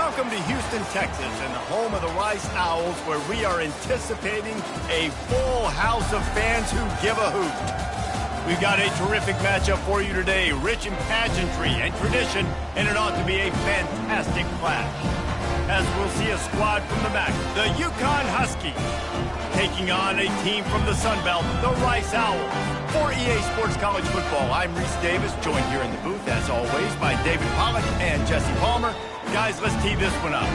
Welcome to Houston, Texas, and the home of the Rice Owls, where we are anticipating a full house of fans who give a hoot. We've got a terrific matchup for you today, rich in pageantry and tradition, and it ought to be a fantastic clash. As we'll see a squad from the MAC, the UConn Huskies, taking on a team from the Sun Belt, the Rice Owls. For EA Sports College Football, I'm Reese Davis, joined here in the booth, as always, by David Pollack and Jesse Palmer. Guys, let's tee this one up.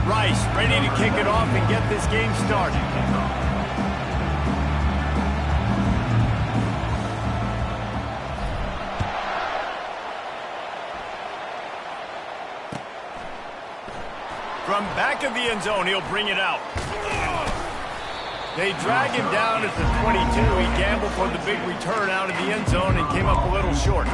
Rice ready to kick it off and get this game started. From back of the end zone, he'll bring it out. They drag him down at the 22. He gambled for the big return out of the end zone and came up a little short.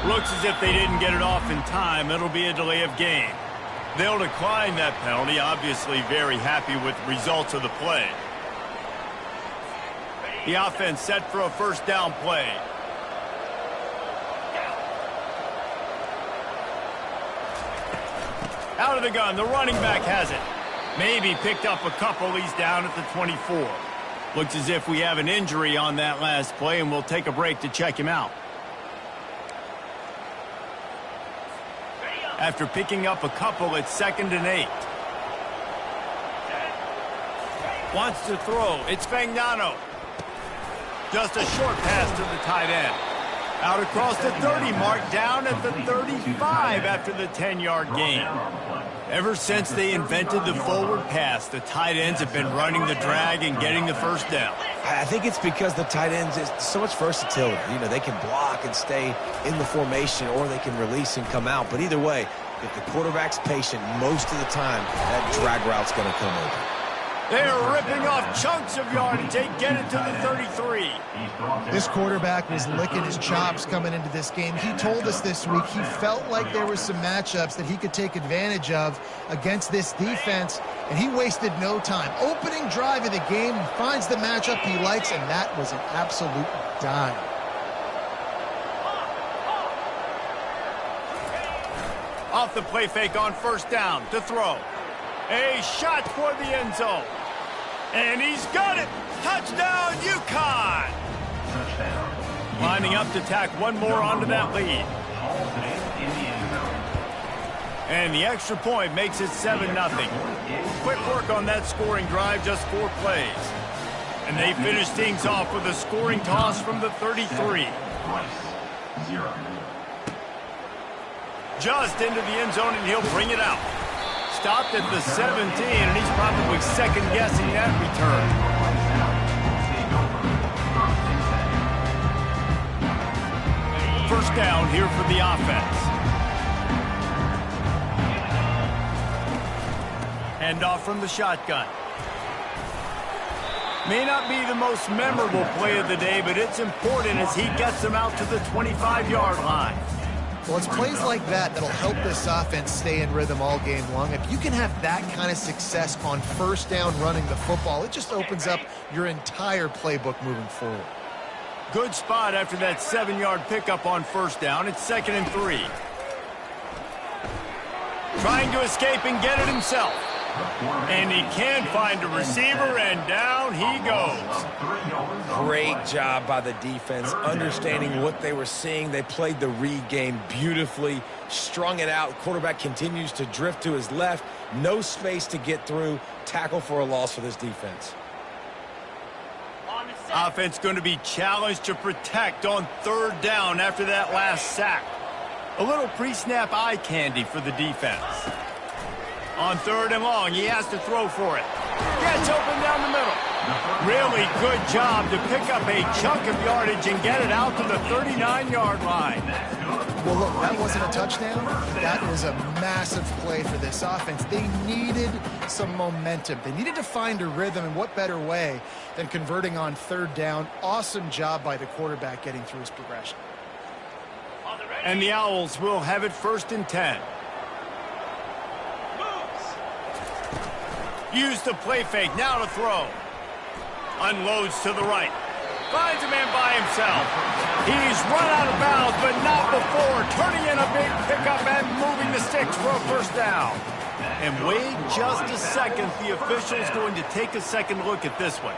Looks as if they didn't get it off in time. It'll be a delay of game. They'll decline that penalty, obviously very happy with the results of the play. The offense set for a first down play. Out of the gun, the running back has it. Maybe picked up a couple. He's down at the 24. Looks as if we have an injury on that last play, and we'll take a break to check him out. After picking up a couple, it's 2nd and 8. Wants to throw. It's Fagnano. Just a short pass to the tight end. Out across the 30 mark, down at the 35 after the 10-yard gain. Ever since they invented the forward pass, the tight ends have been running the drag and getting the first down. I think it's because the tight ends is so much versatility. You know, they can block and stay in the formation, or they can release and come out. But either way, if the quarterback's patient, most of the time, that drag route's going to come over. They're ripping off chunks of yardage. They get it to the 33. This quarterback was licking his chops coming into this game. He told us this week he felt like there were some matchups that he could take advantage of against this defense, and he wasted no time. Opening drive of the game, finds the matchup he likes, and that was an absolute dime. Off the play fake on first down to throw. A shot toward the end zone. And he's got it. Touchdown, UConn. Lining up to tack one more onto that lead. And the extra point makes it 7-0. Quick work on that scoring drive, just 4 plays. And they finish things off with a scoring toss from the 33. Just into the end zone, and he'll bring it out. Stopped at the 17, and he's probably second-guessing that return. First down here for the offense. Handoff from the shotgun. May not be the most memorable play of the day, but it's important as he gets them out to the 25-yard line. Well, it's plays like that that'll help this offense stay in rhythm all game long. If you can have that kind of success on first down running the football, it just opens up your entire playbook moving forward. Good spot after that 7-yard pickup on first down. It's 2nd and 3. Trying to escape and get it himself. And he can't find a receiver, and down he goes. Great job by the defense, understanding what they were seeing. They played the read game beautifully, strung it out. Quarterback continues to drift to his left. No space to get through. Tackle for a loss for this defense. Offense going to be challenged to protect on third down after that last sack. A little pre-snap eye candy for the defense. On 3rd and long, he has to throw for it. Gets open down the middle. Really good job to pick up a chunk of yardage and get it out to the 39-yard line. Well, look, that wasn't a touchdown. That was a massive play for this offense. They needed some momentum. They needed to find a rhythm, and what better way than converting on 3rd down. Awesome job by the quarterback getting through his progression. And the Owls will have it 1st and 10. Use the play fake, now to throw. Unloads to the right. Finds a man by himself. He's run out of bounds, but not before. Turning in a big pickup and moving the sticks for a 1st down. And wait just a second. The official's going to take a second look at this one.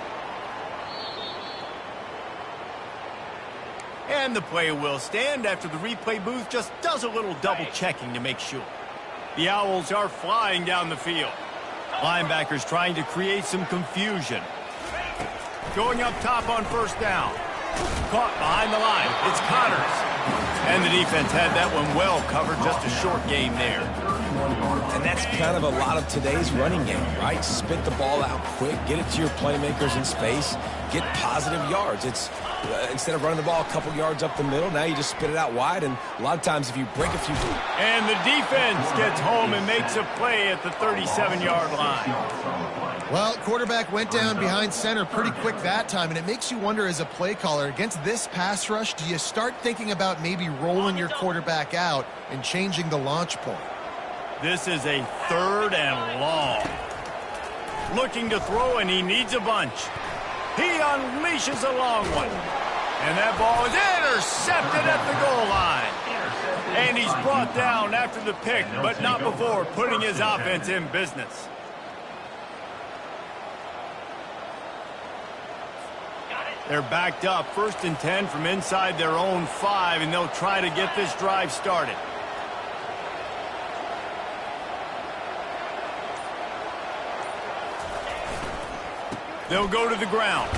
And the play will stand after the replay booth just does a little double checking to make sure. The Owls are flying down the field. Linebackers trying to create some confusion. Going up top on 1st down. Caught behind the line. It's Connors. And the defense had that one well covered. Just a short game there. And that's kind of a lot of today's running game, right? Spit the ball out quick, get it to your playmakers in space, get positive yards. It's instead of running the ball a couple yards up the middle, now you just spit it out wide, and a lot of times if you break a few... And the defense gets home and makes a play at the 37-yard line. Well, quarterback went down behind center pretty quick that time, and it makes you wonder as a play caller, against this pass rush, do you start thinking about maybe rolling your quarterback out and changing the launch point? This is a 3rd and long. Looking to throw, and he needs a bunch. He unleashes a long one. And that ball is intercepted at the goal line. And he's brought down after the pick, but not before putting his offense in business. They're backed up 1st and 10 from inside their own 5, and they'll try to get this drive started. They'll go to the ground.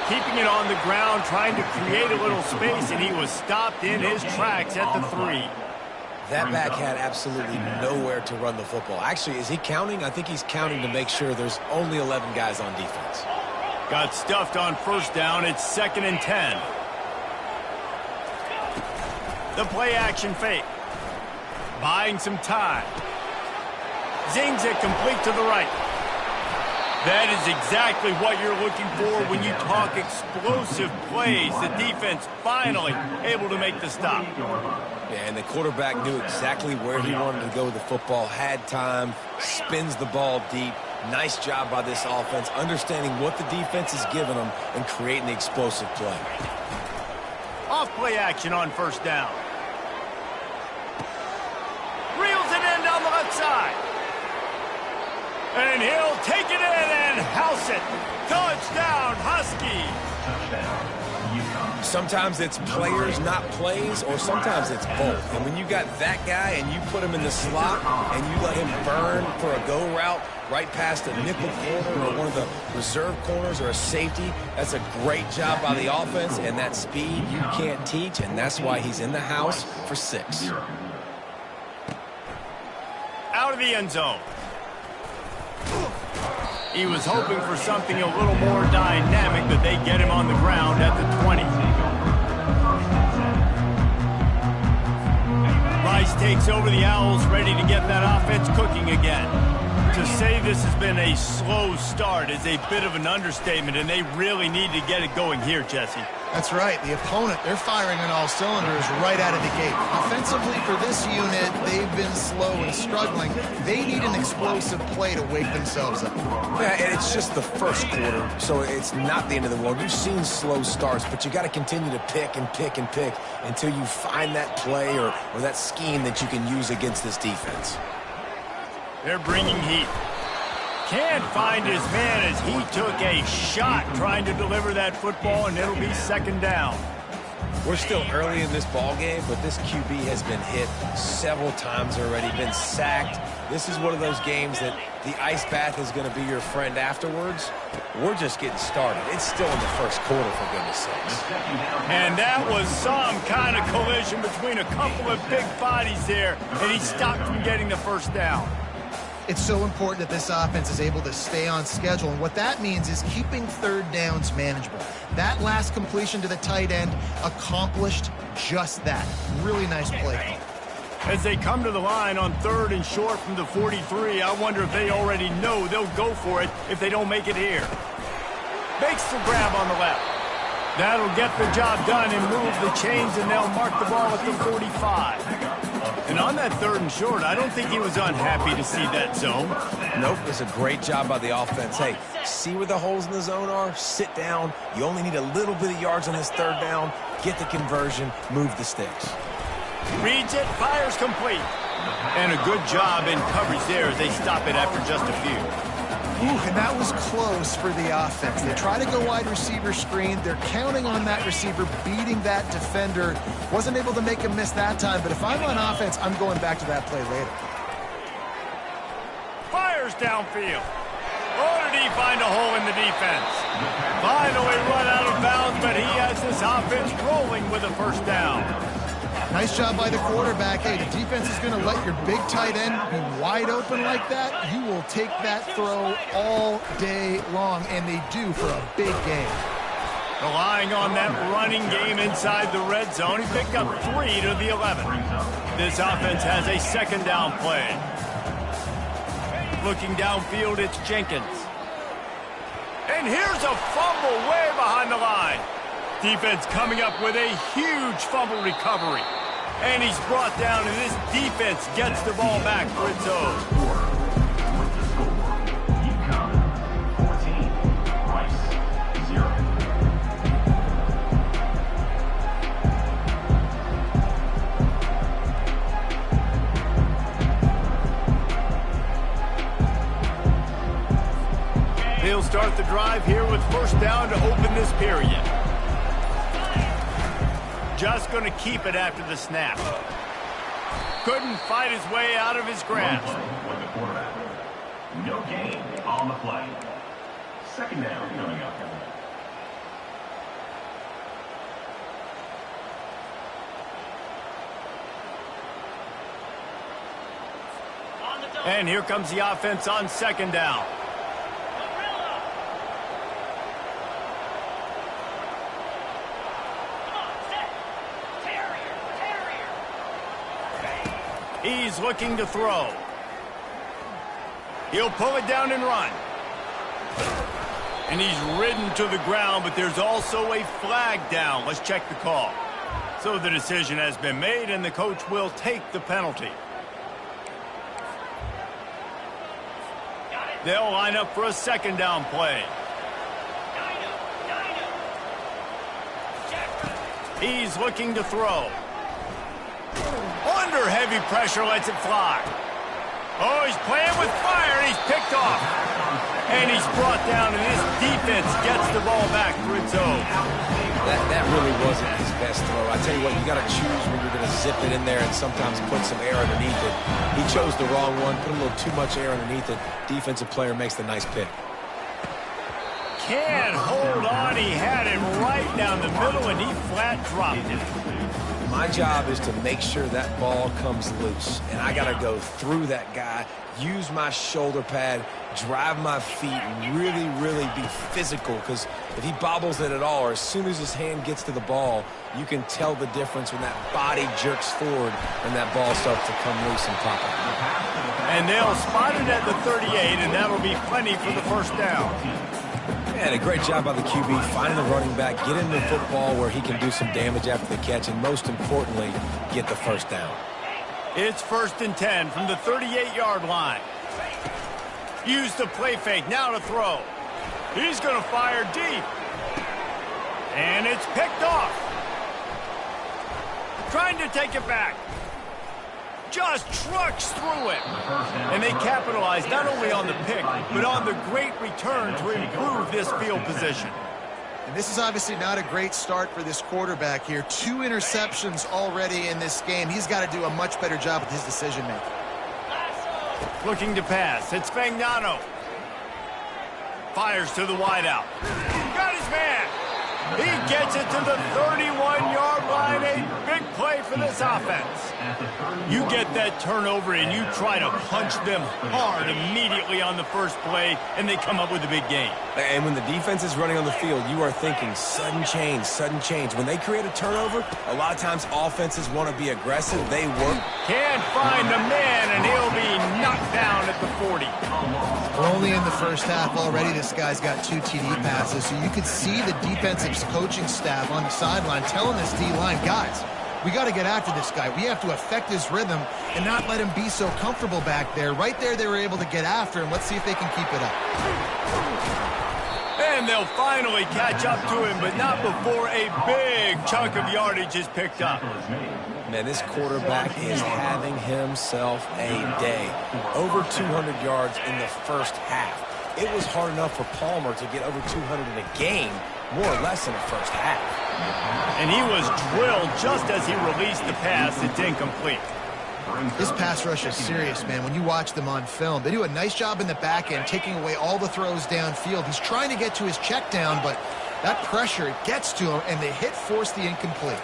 Keeping it on the ground, trying to create a little space, and he was stopped in his tracks at the 3. That back had absolutely nowhere to run the football. Actually, is he counting? I think he's counting to make sure there's only 11 guys on defense. Got stuffed on 1st down. It's 2nd and 10. The play action fake. Buying some time. Zings it complete to the right. That is exactly what you're looking for when you talk explosive plays. The defense finally able to make the stop. Yeah, and the quarterback knew exactly where he wanted to go with the football, had time, spins the ball deep. Nice job by this offense, understanding what the defense is giving them and creating the explosive play. Off play action on 1st down. Reels it in down the left side. And he'll take it in and house it. Touchdown, Husky. Sometimes it's players, not plays, or sometimes it's both. And when you got that guy and you put him in the slot and you let him burn for a go route right past a nickel corner or one of the reserve corners or a safety, that's a great job by the offense, and that speed you can't teach, and that's why he's in the house for 6. Out of the end zone. He was hoping for something a little more dynamic, but they get him on the ground at the 20. Rice takes over the Owls, ready to get that offense cooking again. To say this has been a slow start is a bit of an understatement, and they really need to get it going here, Jesse. That's right. The opponent, they're firing on all cylinders right out of the gate. Offensively for this unit, they've been slow and struggling. They need an explosive play to wake themselves up. Yeah, and it's just the first quarter, so it's not the end of the world. You've seen slow starts, but you got to continue to pick and pick and pick until you find that play or that scheme that you can use against this defense. They're bringing heat. Can't find his man as he took a shot trying to deliver that football, and it'll be 2nd down. We're still early in this ball game, but this QB has been hit several times already, been sacked, This is one of those games that the ice bath is going to be your friend afterwards. We're just getting started. It's still in the first quarter, for goodness sakes. And that was some kind of collision between a couple of big bodies there, and he stopped from getting the first down. It's so important that this offense is able to stay on schedule, and what that means is keeping third downs manageable. That last completion to the tight end accomplished just that. Really nice play call. As they come to the line on 3rd and short from the 43, I wonder if they already know they'll go for it if they don't make it here. Makes the grab on the left. That'll get the job done and move the chains, and they'll mark the ball at the 45. And on that 3rd and short, I don't think he was unhappy to see that zone. Nope, it's a great job by the offense. Hey, see where the holes in the zone are? Sit down. You only need a little bit of yards on this 3rd down. Get the conversion. Move the sticks. Reads it, fires complete. And a good job in coverage there as they stop it after just a few. Ooh, and that was close for the offense. They try to go wide receiver screen. They're counting on that receiver beating that defender. Wasn't able to make him miss that time, but if I'm on offense, I'm going back to that play later. Fires downfield. Oh, did he find a hole in the defense? Finally run out of bounds, but he has this offense rolling with a first down. Nice job by the quarterback. Hey, the defense is going to let your big tight end be wide open like that. You will take that throw all day long, and they do for a big game. Relying on that running game inside the red zone, he picked up 3 to the 11. This offense has a 2nd down play. Looking downfield, it's Jenkins. And here's a fumble way behind the line. Defense coming up with a huge fumble recovery. And he's brought down, and this defense gets the ball back for its own. UConn 14, Rice 0. They'll start the drive here with first down to open this period. Just going to keep it after the snap. Couldn't fight his way out of his grasp. No gain on the play. 2nd down coming up. And here comes the offense on 2nd down. He's looking to throw. He'll pull it down and run. And he's ridden to the ground, but there's also a flag down. Let's check the call. So the decision has been made, and the coach will take the penalty. They'll line up for a 2nd down play. He's looking to throw. Under heavy pressure, lets it fly. Oh, he's playing with fire, and he's picked off. And he's brought down, and this defense gets the ball back for its own. That really wasn't his best throw. I tell you what, you got to choose when you're going to zip it in there and sometimes put some air underneath it. He chose the wrong one, put a little too much air underneath it. Defensive player makes the nice pick. Can't hold on. He had it right down the middle, and he flat dropped it. My job is to make sure that ball comes loose, and I got to go through that guy, use my shoulder pad, drive my feet, and really, really be physical, because if he bobbles it at all, or as soon as his hand gets to the ball, you can tell the difference when that body jerks forward and that ball starts to come loose and pop out. And they'll spot it at the 38, and that'll be plenty for the first down. And a great job by the QB, finding the running back, get him the football where he can do some damage after the catch, and most importantly, get the first down. It's 1st and 10 from the 38-yard line. Use the play fake, now to throw. He's going to fire deep. And it's picked off. Trying to take it back. Just trucks through it. And they capitalize not only on the pick, but on the great return to improve this field position. And this is obviously not a great start for this quarterback here. 2 interceptions already in this game. He's got to do a much better job with his decision-making. Looking to pass. It's Fagnano. Fires to the wideout. Got his man. He gets it to the 31-yard line. A big play for this offense. You get that turnover and you try to punch them hard immediately on the first play, and they come up with a big gain. And when the defense is running on the field, you are thinking sudden change, sudden change. When they create a turnover, a lot of times offenses want to be aggressive. They work. Can't find the man, and he'll be knocked down at the 40. We're only in the first half already. This guy's got 2 TD passes, so you could see the defensive coaching staff on the sideline telling this D-line, guys, we got to get after this guy. We have to affect his rhythm and not let him be so comfortable back there. Right there, they were able to get after him. Let's see if they can keep it up. And they'll finally catch up to him, but not before a big chunk of yardage is picked up. Man, this quarterback is having himself a day. Over 200 yards in the first half. It was hard enough for Palmer to get over 200 in a game, more or less in the first half. And he was drilled just as he released the pass. It's incomplete. This pass rush is serious, man. When you watch them on film, they do a nice job in the back end, taking away all the throws downfield. He's trying to get to his check down, but that pressure, it gets to him, and the hit forced the incomplete.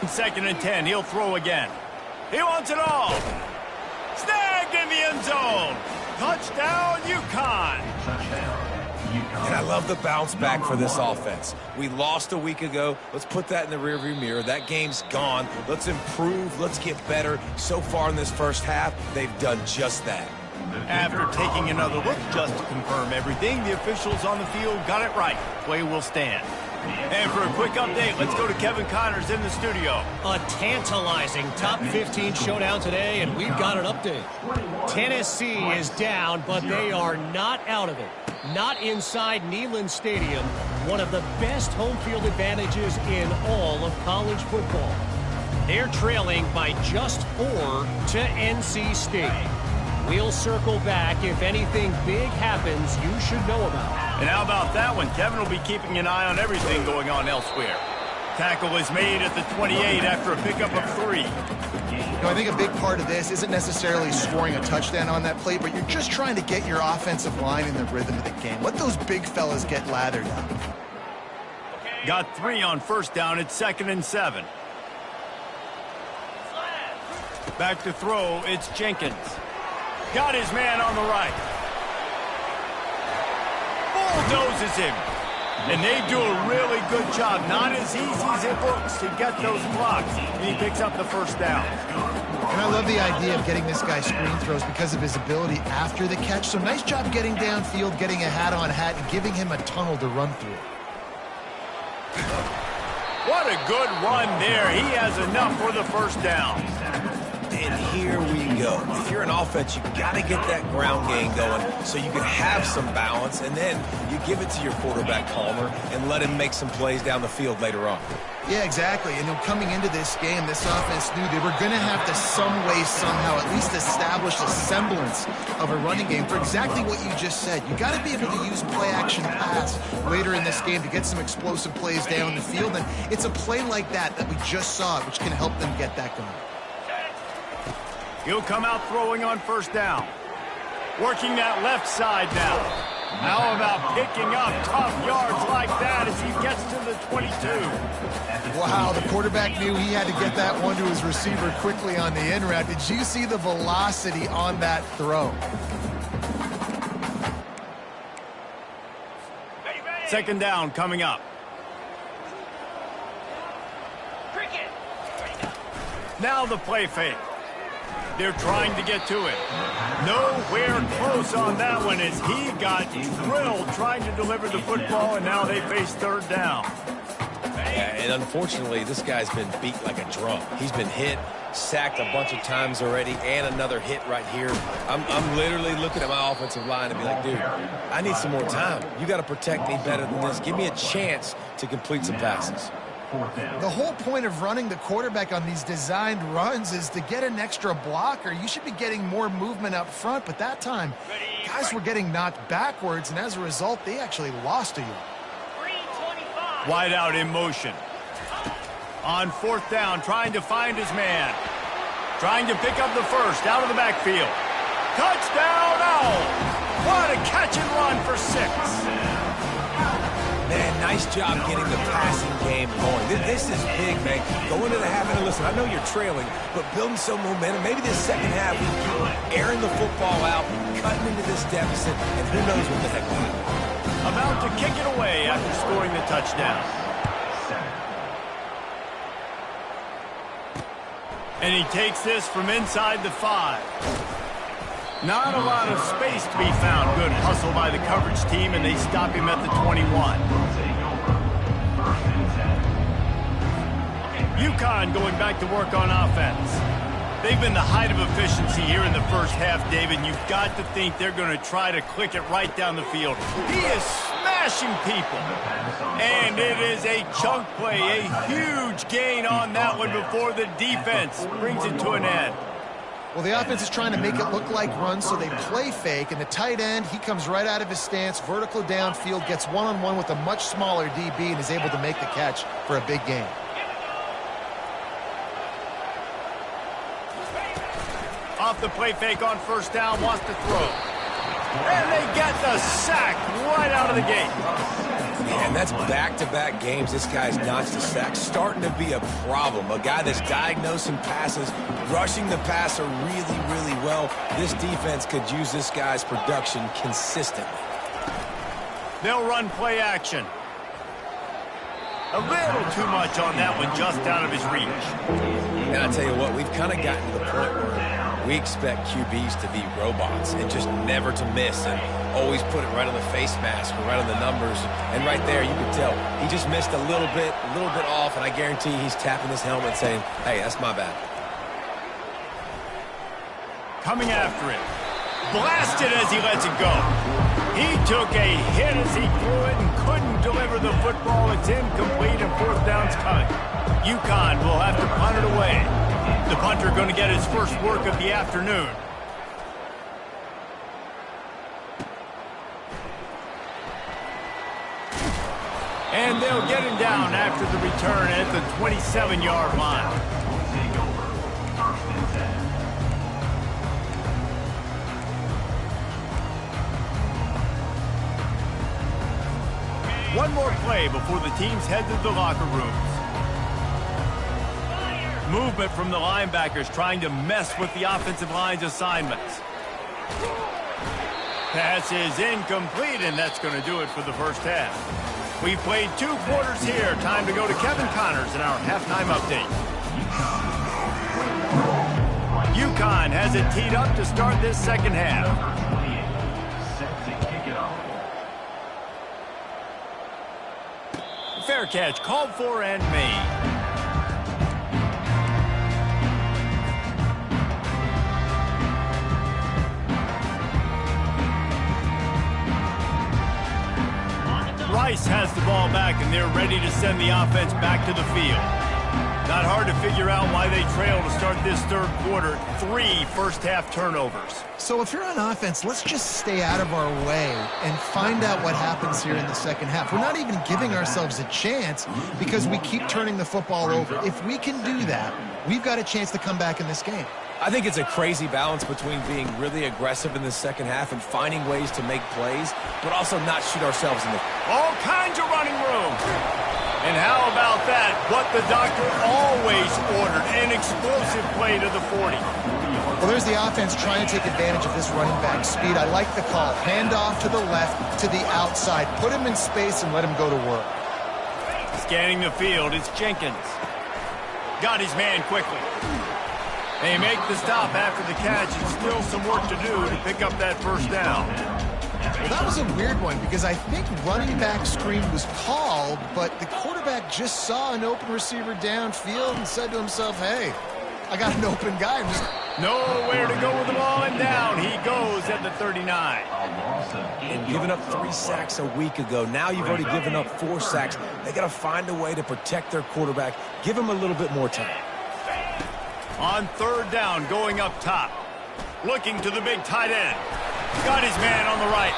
2nd and 10, he'll throw again. He wants it all. Snagged in the end zone. Touchdown, UConn. And I love the bounce back for this offense. We lost a week ago. Let's put that in the rearview mirror. That game's gone. Let's improve. Let's get better. So far in this first half, they've done just that. After taking another look just to confirm everything, the officials on the field got it right. Play will stand. And for a quick update, let's go to Kevin Connors in the studio. A tantalizing top 15 showdown today, and we've got an update. Tennessee is down, but they are not out of it. Not inside Neyland Stadium, one of the best home field advantages in all of college football. They're trailing by just 4 to NC State. We'll circle back if anything big happens you should know about. And how about that one? Kevin will be keeping an eye on everything going on elsewhere. Tackle is made at the 28 after a pickup of 3. You know, I think a big part of this isn't necessarily scoring a touchdown on that play, but you're just trying to get your offensive line in the rhythm of the game. Let those big fellas get lathered up. Got 3 on first down. It's 2nd and 7. Back to throw. It's Jenkins. Got his man on the right. Bulldozes him. And they do a really good job. Not as easy as it looks to get those blocks. And he picks up the first down. And I love the idea of getting this guy screen throws because of his ability after the catch. So nice job getting downfield, getting a hat-on-hat, and giving him a tunnel to run through. What a good run there. He has enough for the first down. And here we go. If you're an offense, you got to get that ground game going so you can have some balance, and then you give it to your quarterback, Palmer, and let him make some plays down the field later on. Yeah, exactly. And coming into this game, this offense knew they were going to have to some way, somehow, at least establish a semblance of a running game for exactly what you just said. You got to be able to use play-action pass later in this game to get some explosive plays down the field, and it's a play like that we just saw, which can help them get that going. He'll come out throwing on first down. Working that left side now. How about picking up tough yards like that as he gets to the 22? Wow, the quarterback knew he had to get that one to his receiver quickly on the in route. Did you see the velocity on that throw? 2nd down coming up. Now the play fake. They're trying to get to it. Nowhere close on that one as he got drilled trying to deliver the football, and now they face 3rd down. Yeah, and unfortunately, this guy's been beat like a drum. He's been hit, sacked a bunch of times already, and another hit right here. I'm literally looking at my offensive line and be like, dude, I need some more time. You got to protect me better than this. Give me a chance to complete some passes. The whole point of running the quarterback on these designed runs is to get an extra blocker. You should be getting more movement up front, but that time, guys were getting knocked backwards, and as a result, they actually lost a yard. Wide out in motion. On 4th down, trying to find his man. Trying to pick up the first out of the backfield. Touchdown, Owls! What a catch and run for 6. Man, nice job getting the passing game going. This is big, man. Go into the half, and listen, I know you're trailing, but building some momentum. Maybe this second half, we keep airing the football out, cutting into this deficit, and who knows what the heck will happen. About to kick it away after scoring the touchdown. And he takes this from inside the 5. Not a lot of space to be found. Good hustle by the coverage team, and they stop him at the 21. UConn going back to work on offense. They've been the height of efficiency here in the first half, David. You've got to think they're going to try to click it right down the field. He is smashing people. And it is a chunk play, a huge gain on that one before the defense brings it to an end. Well, the offense is trying to make it look like runs, so they play fake. And the tight end, he comes right out of his stance, vertical downfield, gets one-on-one with a much smaller DB, and is able to make the catch for a big gain. Off the play fake on first down, wants to throw. And they get the sack right out of the gate. Man, that's back-to-back games. This guy's notched a sack. Starting to be a problem. A guy that's diagnosing passes, rushing the passer really, really well. This defense could use this guy's production consistently. They'll run play action. A little too much on that one, just out of his reach. And I tell you what, we've kind of gotten to the point where we expect QBs to be robots and just never to miss and always put it right on the face mask or right on the numbers. And right there, you can tell he just missed a little bit off, and I guarantee he's tapping his helmet saying, hey, that's my bad. Coming after it. Blasted as he lets it go. He took a hit as he threw it and couldn't deliver the football. It's incomplete and fourth down's coming. UConn will have to punt it away. The punter going to get his first work of the afternoon. And they'll get him down after the return at the 27-yard line. One more play before the teams head to the locker rooms. Movement from the linebackers trying to mess with the offensive line's assignments. Pass is incomplete, and that's going to do it for the first half. We've played 2 quarters here. Time to go to Kevin Connors in our halftime update. UConn has it teed up to start this second half. Fair catch called for and made. Rice has the ball back, and they're ready to send the offense back to the field. Not hard to figure out why they trail to start this third quarter. 3 first-half turnovers. So if you're on offense, let's just stay out of our way and find out what happens here in the second half. We're not even giving ourselves a chance because we keep turning the football over. If we can do that, we've got a chance to come back in this game. I think it's a crazy balance between being really aggressive in the second half and finding ways to make plays, but also not shoot ourselves in the... All kinds of running room. And how about that? What the doctor always ordered, an explosive play to the 40. Well, there's the offense trying to take advantage of this running back speed. I like the call. Hand off to the left, to the outside. Put him in space and let him go to work. Scanning the field, it's Jenkins. Got his man quickly. They make the stop after the catch, and still some work to do to pick up that first down. Well, that was a weird one because I think running back screen was called, but the quarterback just saw an open receiver downfield and said to himself, hey, I got an open guy. Nowhere to go with the ball, and down he goes at the 39. And giving up 3 sacks a week ago. Now you've already given up 4 sacks. They got to find a way to protect their quarterback. Give him a little bit more time. On third down, going up top. Looking to the big tight end. Got his man on the right.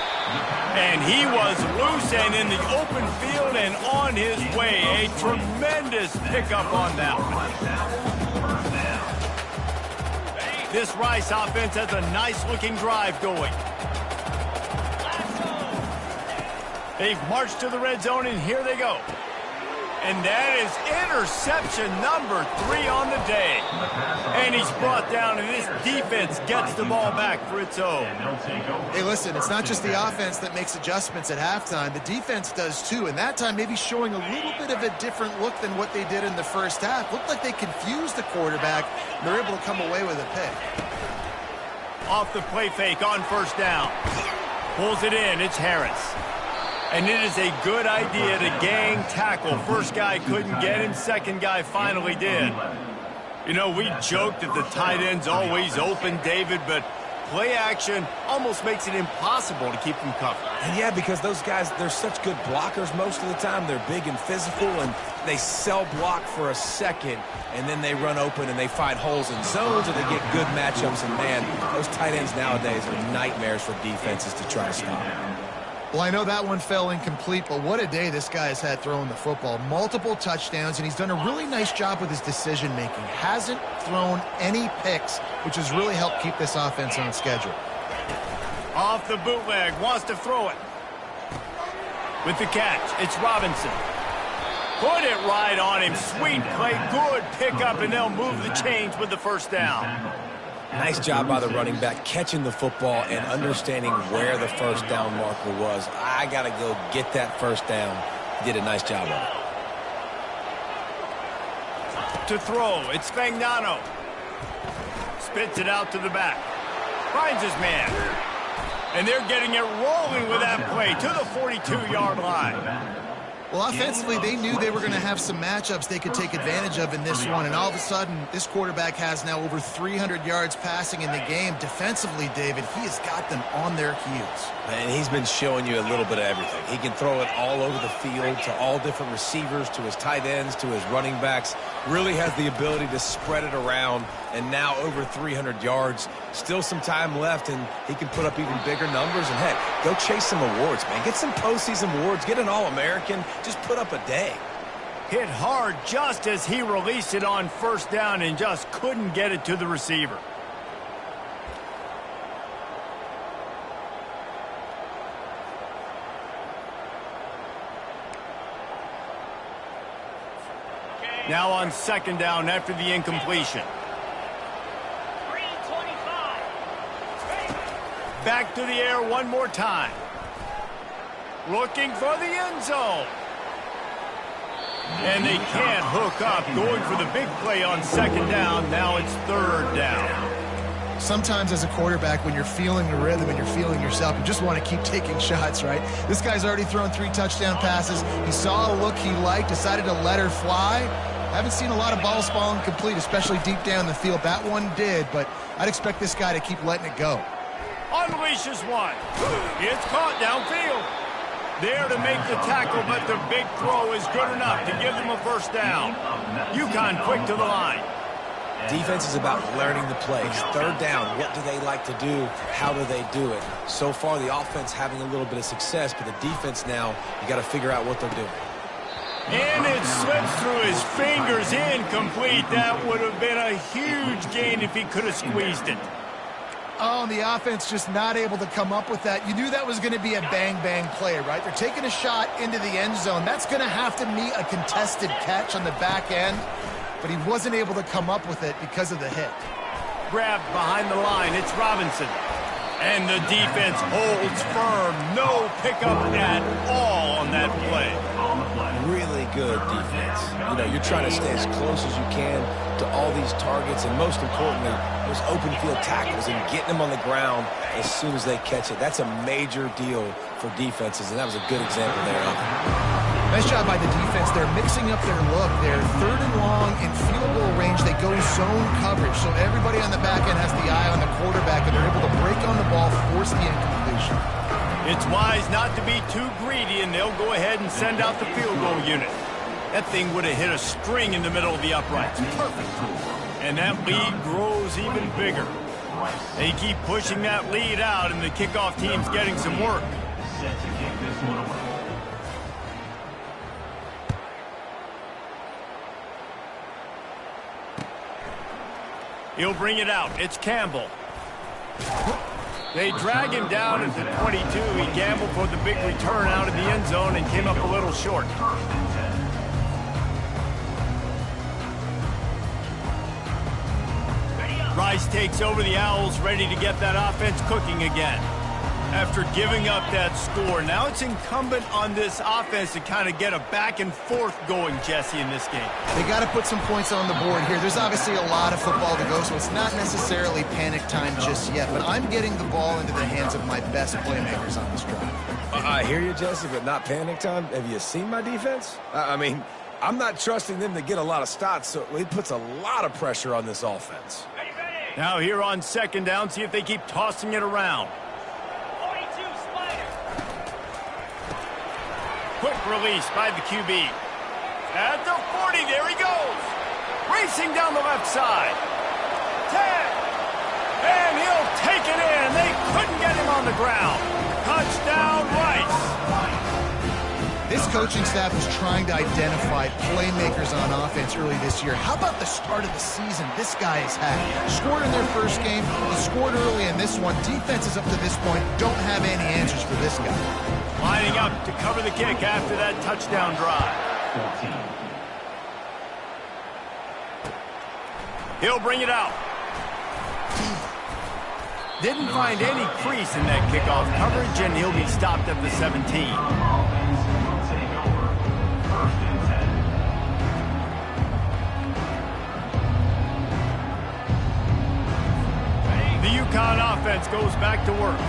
And he was loose and in the open field and on his way. A tremendous pickup on that one. This Rice offense has a nice-looking drive going. They've marched to the red zone, and here they go. And that is interception number 3 on the day. And he's brought down, and this defense gets the ball back for its own. Hey, listen, it's not just the offense that makes adjustments at halftime. The defense does too, and that time maybe showing a little bit of a different look than what they did in the first half. Looked like they confused the quarterback, and they're able to come away with a pick. Off the play fake on first down. Pulls it in. It's Harris. And it is a good idea to gang tackle. First guy couldn't get him. Second guy finally did. You know, we joked that the tight end's always open, David, but play action almost makes it impossible to keep them covered. And yeah, because those guys, they're such good blockers most of the time. They're big and physical, and they cell block for a second, and then they run open and they find holes in zones, or they get good matchups. And, man, those tight ends nowadays are nightmares for defenses to try to stop. Well, I know that one fell incomplete, but what a day this guy has had throwing the football. Multiple touchdowns, and he's done a really nice job with his decision-making. Hasn't thrown any picks, which has really helped keep this offense on schedule. Off the bootleg, wants to throw it. With the catch, it's Robinson. Put it right on him. Sweet play, good pickup, and they'll move the chains with the first down. Nice job by the running back catching the football and understanding where the first down marker was. I got to go get that first down. He did a nice job of it. To throw, it's Fagnano. Spits it out to the back. Finds his man. And they're getting it rolling with that play to the 42-yard line. Well, offensively, they knew they were going to have some matchups they could take advantage of in this one, and all of a sudden, this quarterback has now over 300 yards passing in the game. Defensively, David, he has got them on their heels. And he's been showing you a little bit of everything. He can throw it all over the field to all different receivers, to his tight ends, to his running backs. Really has the ability to spread it around, and now over 300 yards. Still some time left, and he can put up even bigger numbers. And, heck, go chase some awards, man. Get some postseason awards. Get an All-American. Just put up a day. Hit hard just as he released it on first down and just couldn't get it to the receiver. Now on second down after the incompletion. Back to the air one more time. Looking for the end zone. And they can't hook up. Going for the big play on second down. Now it's third down. Sometimes as a quarterback, when you're feeling the rhythm and you're feeling yourself, you just want to keep taking shots, right? This guy's already thrown 3 touchdown passes. He saw a look he liked, decided to let her fly. Haven't seen a lot of balls falling complete, especially deep down the field. That one did, but I'd expect this guy to keep letting it go. Unleashes one. It's caught downfield. There to make the tackle, but the big throw is good enough to give them a first down. UConn quick to the line. Defense is about learning the plays. Third down, what do they like to do? How do they do it? So far, the offense having a little bit of success, but the defense now, you got to figure out what they're doing. And it slips through his fingers, incomplete. That would have been a huge gain if he could have squeezed it. Oh, and the offense just not able to come up with that. You knew that was going to be a bang-bang play, right? They're taking a shot into the end zone. That's going to have to meet a contested catch on the back end, but he wasn't able to come up with it because of the hit. Grabbed behind the line. It's Robinson. And the defense holds firm. No pickup at all on that play. Really good defense. You know, you're trying to stay as close as you can to all these targets, and most importantly, those open field tackles and getting them on the ground as soon as they catch it. That's a major deal for defenses, and that was a good example there of it. Nice job by the defense. They're mixing up their look. They're third and long in field goal range. They go zone coverage, so everybody on the back end has the eye on the quarterback, and they're able to break on the ball, force the incompletion. It's wise not to be too greedy, and they'll go ahead and send out the field goal unit. That thing would have hit a string in the middle of the uprights. Perfect. And that lead grows even bigger. They keep pushing that lead out, and the kickoff team's getting some work. Set to kick this one away. He'll bring it out. It's Campbell. They drag him down at the 22. He gambled for the big return out of the end zone and came up a little short. Rice takes over the Owls, ready to get that offense cooking again. After giving up that score, now it's incumbent on this offense to kind of get a back and forth going, Jesse, in this game. They got to put some points on the board here. There's obviously a lot of football to go, so it's not necessarily panic time just yet, but I'm getting the ball into the hands of my best playmakers on this drive. I hear you, Jesse, but not panic time. Have you seen my defense? I mean, I'm not trusting them to get a lot of stops, so it puts a lot of pressure on this offense. Now here on second down, see if they keep tossing it around. Quick release by the QB. At the 40, there he goes. Racing down the left side. 10. And he'll take it in. They couldn't get him on the ground. Touchdown, Rice. This coaching staff is trying to identify playmakers on offense early this year. How about the start of the season this guy has had? Scored in their first game. He scored early in this one. Defenses up to this point don't have any answers for this guy. Lining up to cover the kick after that touchdown drive. 14. He'll bring it out. Didn't find any crease in that kickoff coverage, and he'll be stopped at the 17. The UConn offense goes back to work.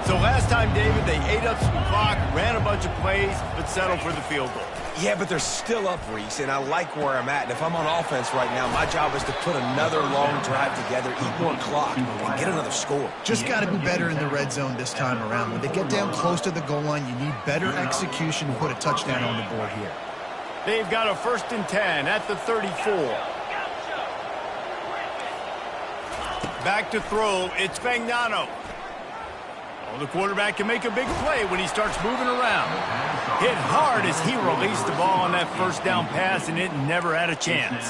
So last time, David, they ate up some clock, ran a bunch of plays, but settled for the field goal. Yeah, but they're still up, Reese, and I like where I'm at. And if I'm on offense right now, my job is to put another long drive together, eat more clock, and get another score. Just got to be better in the red zone this time around. When they get down close to the goal line, you need better execution to put a touchdown on the board here. They've got a 1st and 10 at the 34. Back to throw, it's Fagnano. Oh, the quarterback can make a big play when he starts moving around. Hit hard as he released the ball on that first down pass, and it never had a chance.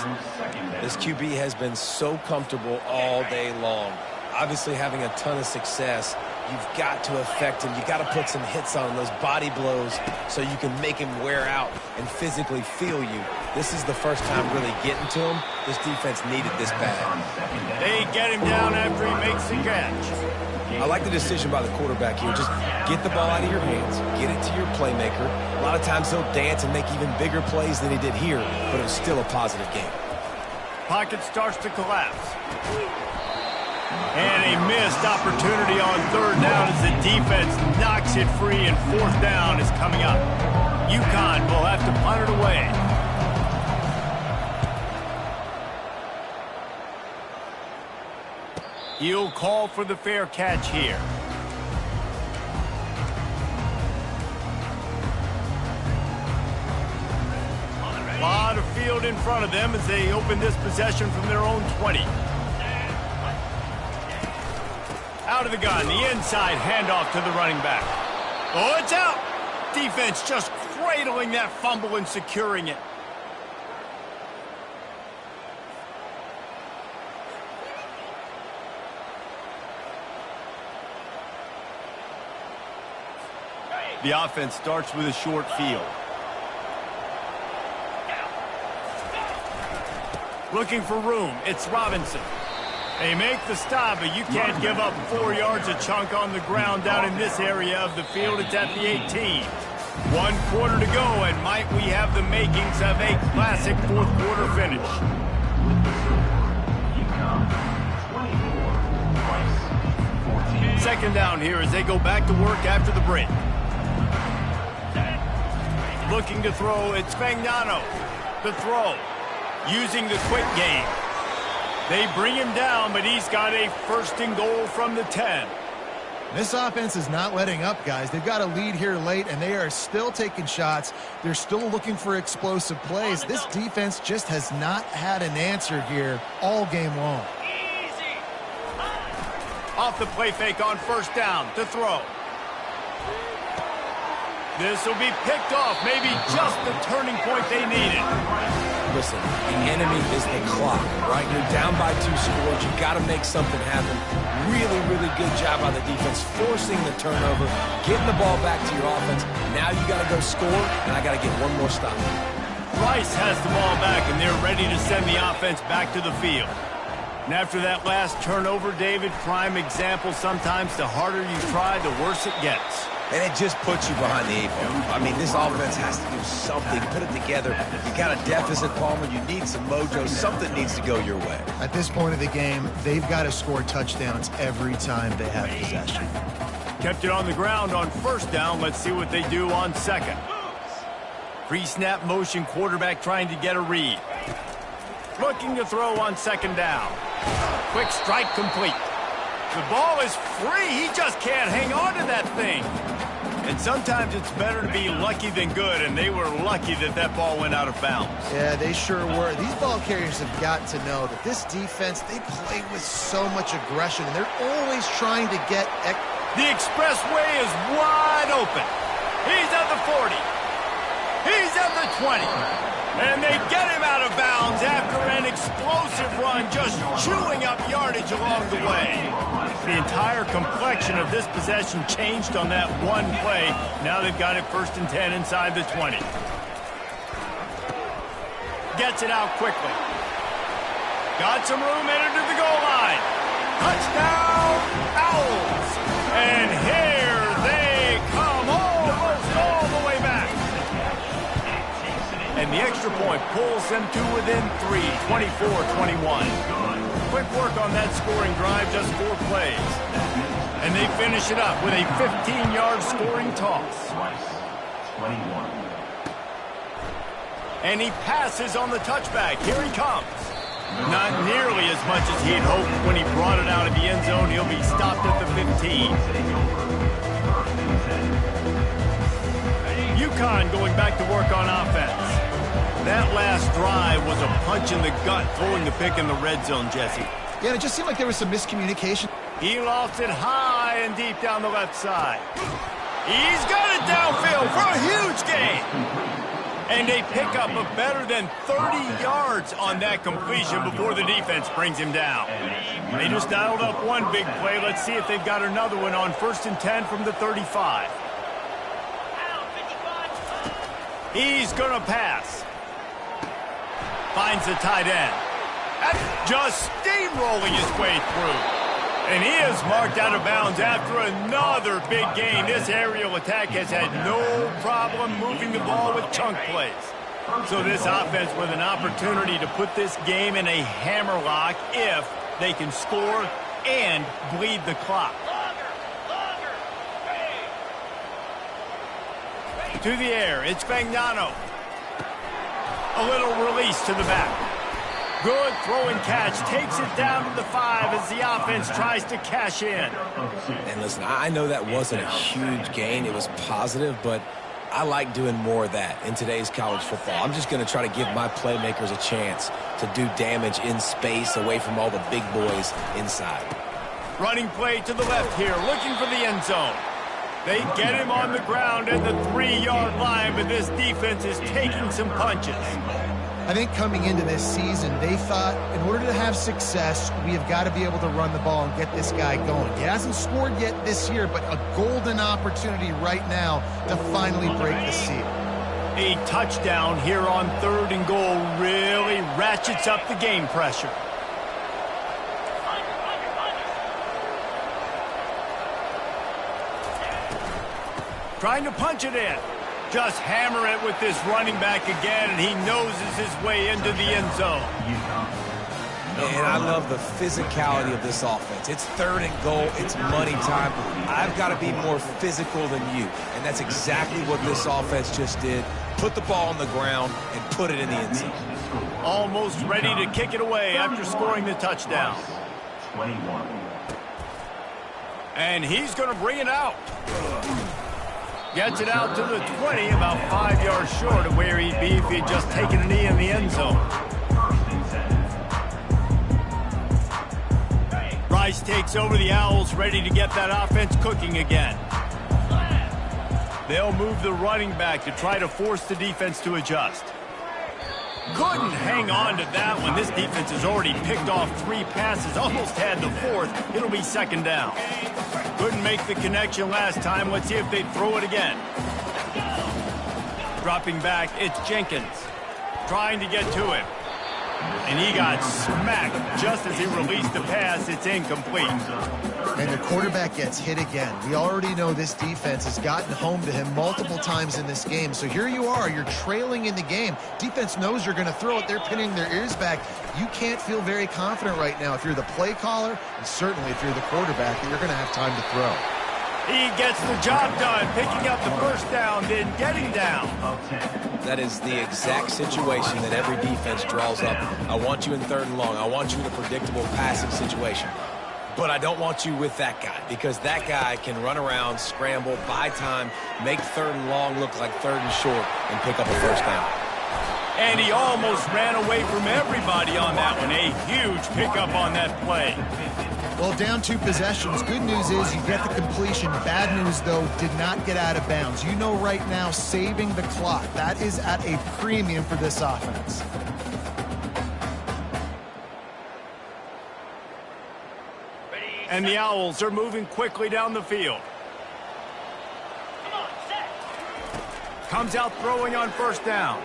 This QB has been so comfortable all day long. Obviously having a ton of success. You've got to affect him. You've got to put some hits on him, those body blows, so you can make him wear out and physically feel you. This is the first time really getting to him. This defense needed this bad. They get him down after he makes the catch. I like the decision by the quarterback here. Just get the ball out of your hands, get it to your playmaker. A lot of times he'll dance and make even bigger plays than he did here, but it was still a positive game. Pocket starts to collapse. And a missed opportunity on third down as the defense knocks it free, and fourth down is coming up. UConn will have to punt it away. He'll call for the fair catch here. A lot of field in front of them as they open this possession from their own 20. Out of the gun, the inside handoff to the running back. Oh, it's out! Defense just cradling that fumble and securing it. The offense starts with a short field. Looking for room, it's Robinson. They make the stop, but you can't give up 4 yards a chunk on the ground down in this area of the field. It's at the 18. 1 quarter to go, and might we have the makings of a classic fourth quarter finish. Second down here as they go back to work after the break. Looking to throw, it's Fagnano. The throw, using the quick game. They bring him down, but he's got a 1st and goal from the 10. This offense is not letting up, guys. They've got a lead here late, and they are still taking shots. They're still looking for explosive plays. This defense just has not had an answer here all game long. Easy. Off the play fake on 1st down to throw. This will be picked off. Maybe just the turning point they needed. Listen, the enemy is the clock, right? You're down by 2 scores. You got to make something happen. Really, really good job by the defense, forcing the turnover, getting the ball back to your offense. Now you got to go score, and I got to get one more stop. Rice has the ball back, and they're ready to send the offense back to the field. And after that last turnover, David, prime example, sometimes the harder you try, the worse it gets. And it just puts you behind the 8 ball. I mean, this offense has to do something. Put it together. You got a deficit, Palmer. You need some mojo. Something needs to go your way. At this point of the game, they've got to score touchdowns every time they have possession. Kept it on the ground on first down. Let's see what they do on second. Pre-snap motion, quarterback trying to get a read. Looking to throw on second down. Quick strike complete. The ball is free. He just can't hang on to that thing. And sometimes it's better to be lucky than good, and they were lucky that that ball went out of bounds. Yeah, they sure were. These ball carriers have got to know that this defense, they play with so much aggression, and they're always trying to get... The expressway is wide open. He's at the 40. He's at the 20. And they get him out of bounds after an explosive run, just chewing up yardage along the way. The entire complexion of this possession changed on that one play. Now they've got it 1st and 10 inside the 20. Gets it out quickly. Got some room, entered to the goal line. Touchdown, Owls. And here they come, almost all the way back. And the extra point pulls them to within 3, 24-21. Quick work on that scoring drive, just 4 plays. And they finish it up with a 15-yard scoring toss. 21. And he passes on the touchback. Here he comes. Not nearly as much as he had hoped when he brought it out of the end zone. He'll be stopped at the 15. UConn going back to work on offense. That last drive was a punch in the gut, throwing the pick in the red zone, Jesse. Yeah, it just seemed like there was some miscommunication. He lost it high and deep down the left side. He's got it downfield for a huge gain. And they pick up a better than 30 yards on that completion before the defense brings him down. They just dialed up one big play. Let's see if they've got another one on 1st and 10 from the 35. He's going to pass. Finds the tight end. That's just steamrolling his way through. And he is marked out of bounds after another big gain. This aerial attack has had no problem moving the ball with chunk plays. So this offense with an opportunity to put this game in a hammerlock if they can score and bleed the clock. To the air, it's Fagnano. A little release to the back. Good throw and catch. Takes it down to the 5 as the offense tries to cash in. And listen, I know that wasn't a huge gain. It was positive, but I like doing more of that in today's college football. I'm just going to try to give my playmakers a chance to do damage in space away from all the big boys inside. Running play to the left here, looking for the end zone. They get him on the ground at the 3-yard line, but this defense is taking some punches. I think coming into this season, they thought in order to have success, we have got to be able to run the ball and get this guy going. He hasn't scored yet this year, but a golden opportunity right now to finally break the seal. A touchdown here on 3rd and goal really ratchets up the game pressure. Trying to punch it in. Just hammer it with this running back again, and he noses his way into the end zone. And I love the physicality of this offense. It's 3rd and goal. It's money time. I've got to be more physical than you. And that's exactly what this offense just did. Put the ball on the ground and put it in the end zone. Almost ready to kick it away after scoring the touchdown. 21. And he's going to bring it out. Gets it out to the 20, about 5 yards short of where he'd be if he'd just taken a knee in the end zone. Rice takes over the Owls, ready to get that offense cooking again. They'll move the running back to try to force the defense to adjust. Couldn't hang on to that one. This defense has already picked off 3 passes, almost had the 4th. It'll be 2nd down. Couldn't make the connection last time. Let's see if they throw it again. Dropping back, it's Jenkins. Trying to get to him. And he got smacked just as he released the pass. It's incomplete. And the quarterback gets hit again. We already know this defense has gotten home to him multiple times in this game. So here you are, you're trailing in the game. Defense knows you're going to throw it. They're pinning their ears back. You can't feel very confident right now if you're the play caller, and certainly if you're the quarterback, that you're going to have time to throw. He gets the job done, picking up the 1st down, then getting down. That is the exact situation that every defense draws up. I want you in 3rd and long. I want you in a predictable passing situation. But I don't want you with that guy, because that guy can run around, scramble, buy time, make 3rd and long look like 3rd and short, and pick up a 1st down. And he almost ran away from everybody on that one. A huge pickup on that play. Well, down 2 possessions. Good news is you get the completion. Bad news, though, did not get out of bounds. You know right now, saving the clock. That is at a premium for this offense. And the Owls are moving quickly down the field. Comes out throwing on 1st down.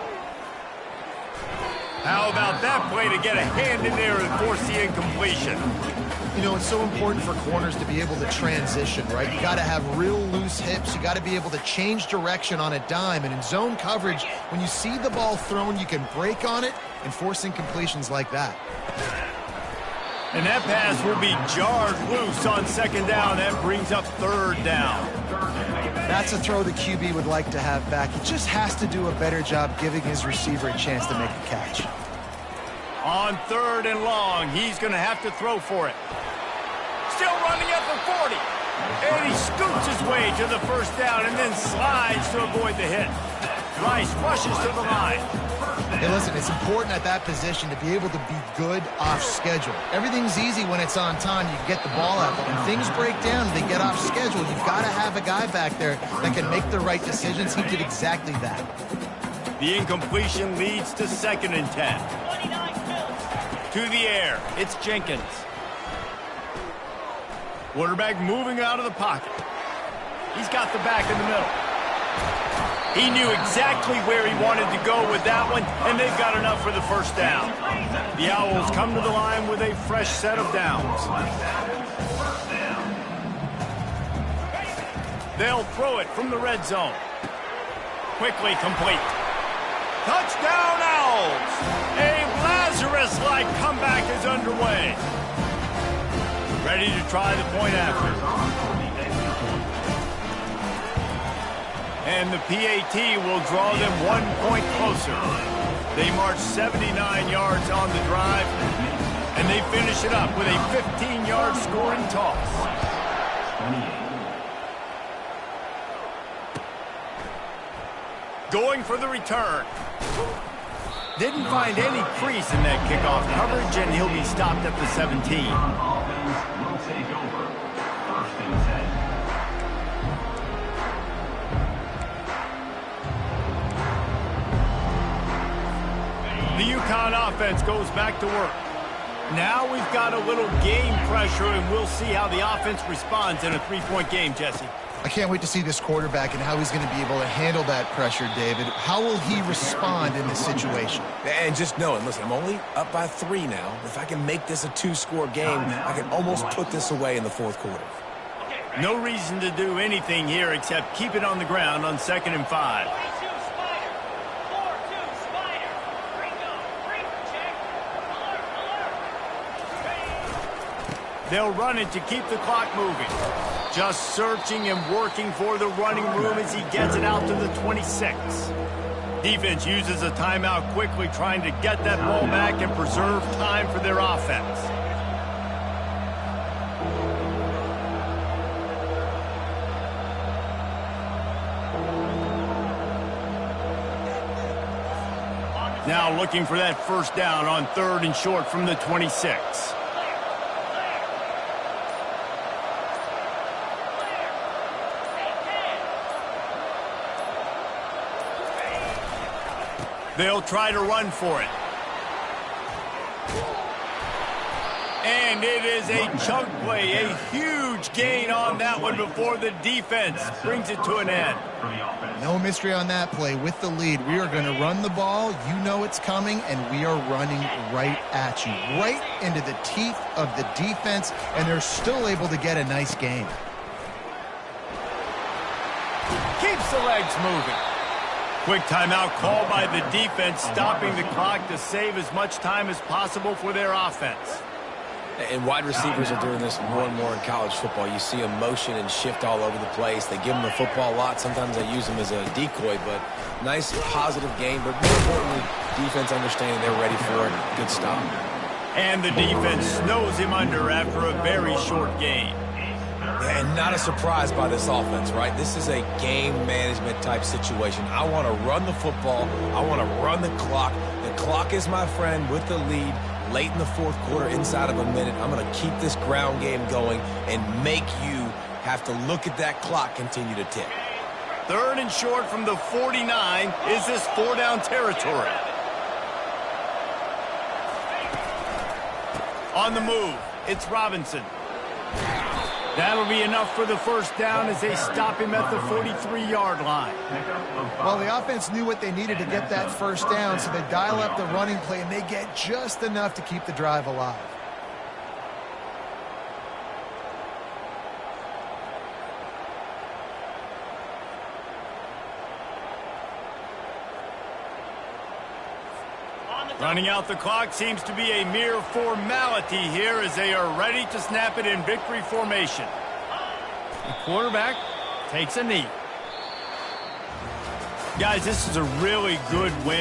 How about that play to get a hand in there and force the incompletion? You know, it's so important for corners to be able to transition, right? You got to have real loose hips. You got to be able to change direction on a dime. And in zone coverage, when you see the ball thrown, you can break on it and force incompletions like that. And that pass will be jarred loose on 2nd down. That brings up 3rd down. That's a throw the QB would like to have back. He just has to do a better job giving his receiver a chance to make a catch. On 3rd and long, he's going to have to throw for it. Still running at the 40. And he scoots his way to the 1st down and then slides to avoid the hit. Rice rushes to the line. Hey, listen, it's important at that position to be able to be good off schedule. Everything's easy when it's on time. You can get the ball out. But when things break down and they get off schedule, you've got to have a guy back there that can make the right decisions. He did exactly that. The incompletion leads to 2nd and 10. To the air, it's Jenkins. Quarterback moving out of the pocket. He's got the back in the middle. He knew exactly where he wanted to go with that one, and they've got enough for the 1st down. The Owls come to the line with a fresh set of downs. They'll throw it from the red zone. Quickly complete. Touchdown, Owls! A Lazarus-like comeback is underway. Ready to try the point after. And the PAT will draw them 1 point closer. They march 79 yards on the drive, and they finish it up with a 15-yard scoring toss. Going for the return. Didn't find any crease in that kickoff coverage, and he'll be stopped at the 17. Will take over. 1st and 10. The UConn offense goes back to work. Now we've got a little game pressure, and we'll see how the offense responds in a 3-point game, Jesse. I can't wait to see this quarterback and how he's going to be able to handle that pressure, David. How will he respond in this situation? And just know, and listen, I'm only up by 3 now. If I can make this a 2-score game, I can almost put this away in the 4th quarter. No reason to do anything here except keep it on the ground on 2nd and 5. They'll run it to keep the clock moving. Just searching and working for the running room as he gets it out to the 26. Defense uses a timeout quickly, trying to get that ball back and preserve time for their offense. Now looking for that 1st down on 3rd and short from the 26. They'll try to run for it. And it is a chunk play, a huge gain on that one before the defense brings it to an end. No mystery on that play. With the lead, we are going to run the ball. You know it's coming, and we are running right at you, right into the teeth of the defense, and they're still able to get a nice gain. Keeps the legs moving. Quick timeout called by the defense, stopping the clock to save as much time as possible for their offense. And wide receivers are doing this more and more in college football. You see them motion and shift all over the place. They give them the football a lot. Sometimes they use them as a decoy, but nice positive game. But more importantly, defense understanding they're ready for it. Good stop. And the defense snows him under after a very short game. And not a surprise by this offense, right? This is a game management type situation. I want to run the football. I want to run the clock. The clock is my friend with the lead. Late in the fourth quarter, inside of a minute, I'm going to keep this ground game going and make you have to look at that clock continue to tick. 3rd and short from the 49. Is this 4-down territory? On the move, it's Robinson. That'll be enough for the first down as they stop him at the 43-yard line. Well, the offense knew what they needed to get that first down, so they dial up the running play, and they get just enough to keep the drive alive. Running out the clock seems to be a mere formality here as they are ready to snap it in victory formation. The quarterback takes a knee. Guys, this is a really good win.